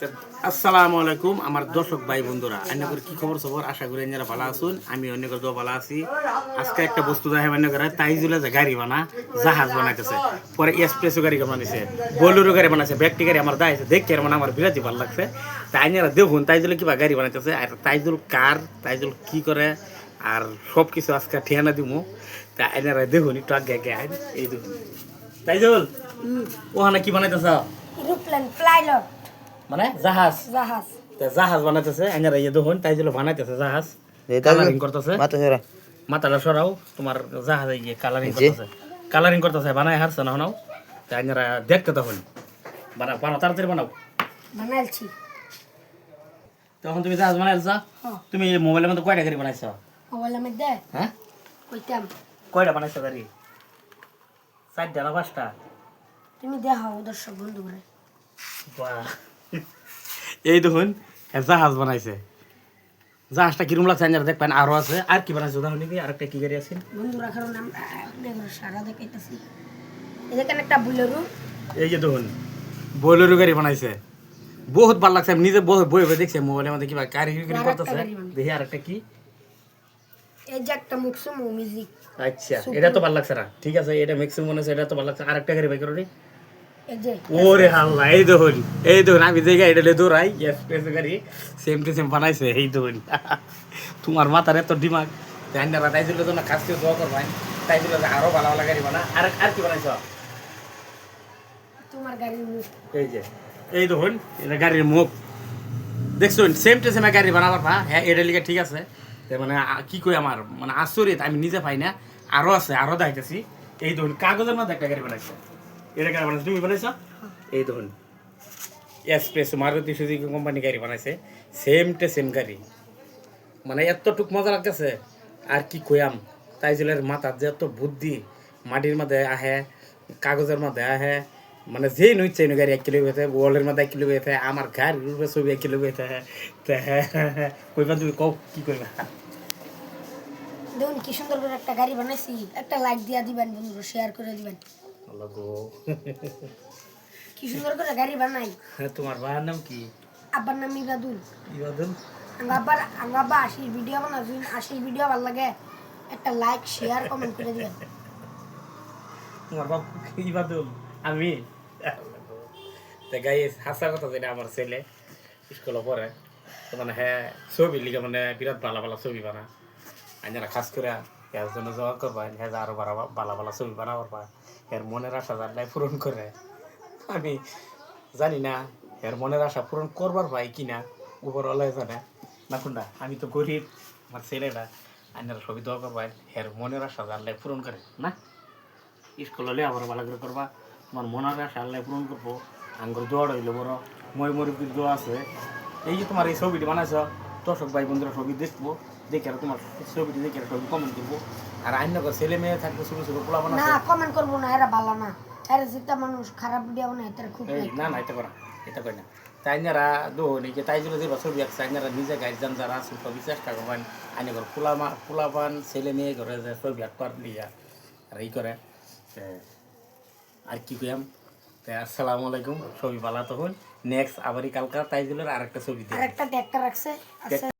আসসালামু আলাইকুম আমার দর্শক ভাই বন্ধুরা, আন্যকর কি খবর সবর? আশা করি আপনারা ভালো আছেন। আমি অন্যকর তো ভালো আছি। আজকে একটা বস্তু দেখে অন্যকর তাইজুলে যে গাড়ি বানা জাহাজ বানাইতেছে, পরে এক্সপ্রেসো গাড়ি বানাইছে, বোলেরো গাড়ি বানাইছে, ব্যাগটি গাড়ি আমার দাইছে দেখে মানে আমার বিরাটি ভালো লাগছে। তাই আপনারা দেখুন তাইজুলে কিবা গাড়ি বানাইতেছে, আর তাইজুল কার, তাইজুল কি করে, আর সব কিছু আজকে ঠিকানা দিমু। তা আপনারা দেখুন একটু আগে আগে এই দেখুন তাইজুল ওখানে কি বানাইতেছ? এরোপ্লেন ফ্লাইলট মানে জাহাজ জাহাজ জাহাজ বানাইতেছে। আইনারা ইয়ে দেখুন তাইজুল বানাইতেছে জাহাজ, কালারিং করতেছে। মাথাটা সরাও, তোমার জাহাজ ইয়ে কালারিং করতেছে, কালারিং করতেছে, বানাই হারছে না হনাও। তাই আইনারা দেখতে তখন বানাও, বানাও তাড়াতাড়ি বানাও। বানাইছি তখন তুমি জাহাজ বানাইছা। তুমি মোবাইলের মধ্যে কয়টা গাড়ি বানাইছো? মোবাইলের মধ্যে হ্যাঁ কইতাম কয়টা বানাইছো গাড়ি? 4টা না 5টা? তুমি দেখাও দর্শক বন্ধু করে। বাহ, এই দেখুন জাহাজ বানাইছে। জাহাজটা কিরম লাগছে আইনারা দেখবেন। আরো আছে, আর কি বানাইছো দেখুন কি, আরেকটা কি গাড়ি আছে বন্ধুরা, কারণ আমরা সারা দেখাইতেছি। এখানে একটা বুলেরো, এই যে দেখুন বোলেরো গাড়ি বানাইছে। বহুত ভালো লাগছে, আমি নিজে বই বই দেখছি মোবাইলের মধ্যে কিবা কারিগরি করতেছে। দেখি আরেকটা কি, এই যে একটা মুকসুমো মিউজিক। আচ্ছা এটা তো ভালো লাগছে না, ঠিক আছে এটা ম্যাক্সিমাম মনে হচ্ছে, এটা তো ভালো লাগছে। আরেকটা গাড়ি বাই করো রে। এই যে ওরে আল্লাহ, এই দেখুন এই দেখুন আমি যে গাড়িটা লে দৌড়াই এক্সপ্রেস গাড়ি, সেম টু সেম বানাইছে। এই দেখুন তোমার মাথার এত ডিমাগ। ধ্যানরা তাইছিল তো না, কাজ কেউ দোয়া করবাই তাইছিল যে আরো ভালো ভালো গাড়ি বানা। আর আর কি বানাইছ? তোমার গাড়ির মুখ। এই যে এই দেখুন এটা গাড়ির মুখ দেখছুন, সেম টু সেম গাড়ি বানাবার পা। হ্যাঁ এটা লিখে ঠিক আছে। মানে কি কই আমার মানে আশ্চর্য, আমি নিজে পাই না। আরো আছে, আরো দেখাইতেছি। এই দেখুন কাগজের মধ্যে একটা গাড়ি বানাইছে। এটা গাড়ি বানাইছে, তুমি বানাইছ? এই দেখুন এক্সপ্রেস মারুতি সুজুকি কোম্পানি গাড়ি বানাইছে, সেম টু সেম গাড়ি। মানে এতটুক মজা লাগতেছে আর কি কইয়াম। তাইজুলের মাথার যে এত বুদ্ধি, মাটির মধ্যে আহে, কাগজের মধ্যে আহে, মানে যে নইছে গাড়ি 1 কিলো গেছে, ওয়ালের মধ্যে 1 কিলো গেছে, আমার গাড়ির উপরে ছবি 1 কিলো গেছে। কইবা তুমি কও কি কইবা? দেখুন কি সুন্দর করে একটা গাড়ি বানাইছি। একটা লাইক দিয়া দিবেন বন্ধুরা, শেয়ার করে দিবেন। আল্লাহ গো, কি সুন্দর করে গাড়ি বানাই। তোমার ভাইয়ের নাম কি? আব্বার নাম ইবাদুল। ইবাদুল? আমার আব্বা 80 ভিডিও বানাচ্ছি। 80 ভিডিও ভালো লাগে, একটা লাইক শেয়ার কমেন্ট করে দিবেন। তোমার বাপ ইবাদুল? আমি গাইস হাসার কথা, যেটা আমার ছেলে স্কুলে পড়ে, তো মানে হ্যাঁ ছবি লিখে মানে বিরাট ভালো ভালো ছবি বানা। আইনারা খাস করে এর জন্য জমা করবা, হ্যাঁ আরো ভালো ভালো ছবি বানাবার পা এর মনের আশা জানলাই পূরণ করে। আমি জানি না এর মনের আশা পূরণ করবার পাই কিনা, উপর অলাই জানে না কোনটা। আমি তো গরিব, আমার ছেলেটা আইনারা ছবি দোয়া করবা এর মনের আশা জানলাই পূরণ করে না। স্কুল হলে আবার ভালো করে করবা, তোমার মনের আশা আল্লাহ পূরণ করবো। আঙ্গুর দোয়ার হইলে বড় ময়ূরীর দোয়া আছে। এই যে তোমার এই ছবিটি বানাইছ, দর্শক ভাই বন্ধুরা ছবি দেখবো, দেখে আর তোমার ছবিটি দেখে ছবি কমেন্ট করবো। আর আইন ছেলে মেয়ে থাকবে, ছোট ছোট পোলা বানা। না কমেন্ট করবো না, এরা ভালো না। এরা যেটা মানুষ খারাপ ভিডিও বানায় এরা খুব না না এটা করা, এটা কই না। তাই যারা দোহন এই যে তাই জন্য যে ছবি আঁকছে আইনারা নিজে গাইডান যারা আছে ছবি চেষ্টা করবেন। আইনে ঘর পোলাপান ছেলে মেয়ে ঘরে যে ছবি আঁকবার লিয়া আর এই করে। আর কি কইয়াম, আসসালামু আলাইকুম, ছবি ভালো তখন নেক্সট আবারই কালকা তাইজুলের আরেকটা ছবি দিয়ে আরেকটা ট্যাগটা রাখছে।